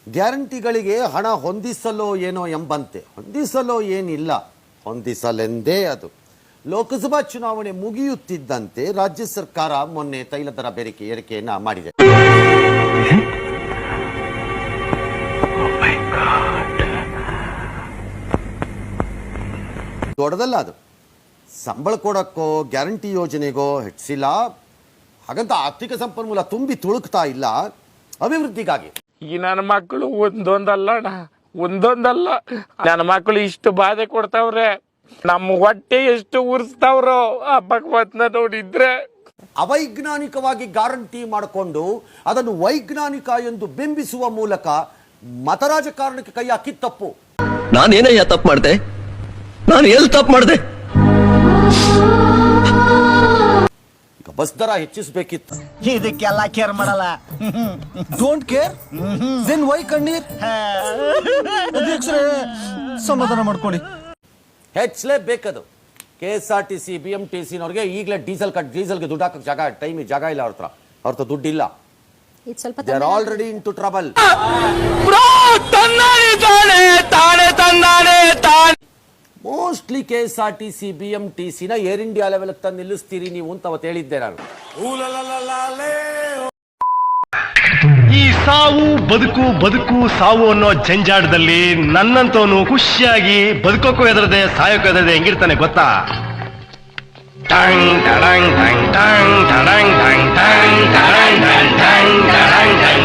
ಗ್ಯಾರಂಟಿಗಳಿಗೆ ಹಣ ಹೊಂದಿಸಲೋ ಏನೋ ಎಂಬಂತೆ. ಹೊಂದಿಸಲೋ ಏನಿಲ್ಲ, ಹೊಂದಿಸಲೆಂದೇ ಅದು. ಲೋಕಸಭಾ ಚುನಾವಣೆ ಮುಗಿಯುತ್ತಿದ್ದಂತೆ ರಾಜ್ಯ ಸರ್ಕಾರ ಮೊನ್ನೆ ತೈಲ ದರ ಏರಿಕೆಯನ್ನ ಮಾಡಿದೆ. ದೊಡ್ಡದಲ್ಲ ಅದು. ಸಂಬಳ ಕೊಡಕ್ಕೋ ಗ್ಯಾರಂಟಿ ಯೋಜನೆಗೋ ಹೆಚ್ಚಿಲ್ಲ. ಹಾಗಂತ ಆರ್ಥಿಕ ಸಂಪನ್ಮೂಲ ತುಂಬಿ ತುಳುಕ್ತಾ ಇಲ್ಲ ಅಭಿವೃದ್ಧಿಗಾಗಿ. ಈ ನನ್ನ ಮಕ್ಕಳು ಒಂದೊಂದಲ್ಲ ನನ್ನ ಮಕ್ಕಳು ಇಷ್ಟು ಬಾಧೆ ಕೊಡ್ತಾವ್ರೆ, ನಮ್ಮ ಹೊಟ್ಟೆ ಎಷ್ಟು ಉರ್ಸ್ತಾವ್ರೋ ಆ ಭಗವಂತನ ನೋಡಿದ್ರೆ. ಅವೈಜ್ಞಾನಿಕವಾಗಿ ಗ್ಯಾರಂಟಿ ಮಾಡಿಕೊಂಡು ಅದನ್ನು ವೈಜ್ಞಾನಿಕ ಎಂದು ಬಿಂಬಿಸುವ ಮೂಲಕ ಮತ ರಾಜಕಾರಣಕ್ಕೆ ಕೈ ಹಾಕಿ ತಪ್ಪು. ನಾನೇನಯ್ಯ ತಪ್ಪು ಮಾಡಿದೆ? ನಾನು ಎಲ್ಲಿ ತಪ್ಪು ಮಾಡಿದೆ? ಈಗ ಬಸ್ ದರ ಹೆಚ್ಚಿಸಬೇಕಿತ್ತು. ಇದಕ್ಕೆಲ್ಲ ಕೇರ್ ಮಾಡಲ್ಲ. ಡೋಂಟ್ ಕೇರ್ ದೆನ್ ವೈ ಕಣ್ಣೀರ್? ಸಮಾಧಾನ ಮಾಡ್ಕೊಳ್ಳಿ. ಹೆಚ್ಚಲೇಬೇಕದು. KSRTC BMTC ನವರಿಗೆ ಈಗಲೇ ಡೀಸೆಲ್ಗೆ ದುಡ್ಡು ಹಾಕಕ್ಕೆ ಜಾಗ ಇಲ್ಲ. ಅವ್ರ ಹತ್ರ ದುಡ್ಡಿಲ್ಲ. They are already into trouble. Mostly KSRTC BMTC ನ ಏರ್ ಇಂಡಿಯಾ ಲೆವೆಲ್ ತಂದು ನಿಲ್ಲಿಸ್ತೀರಿ ನೀವು ಅಂತ ಅವತ್ತು ಹೇಳಿದ್ದೆ ನಾನು. ಈ ಸಾವು ಬದುಕು ಸಾವು ಅನ್ನೋ ಜಂಜಾಟದಲ್ಲಿ ನನ್ನಂತವನು ಖುಷಿಯಾಗಿ ಬದುಕೋಕ್ಕೂ ಹೆದರದೆ ಸಾಯೋಕ್ಕೂ ಹೆದರದೆ ಹೆಂಗಿರ್ತಾನೆ ಗೊತ್ತಾ? ಟಂಗ್ ಟಡಂಗ್ ಟಂಗ್ ಟಂಗ್ ಟಡಂಗ್ ಟಂಗ್ ಟಂಗ್ ಟಡಂಗ್ ಟಂಗ್ ಟಂಗ್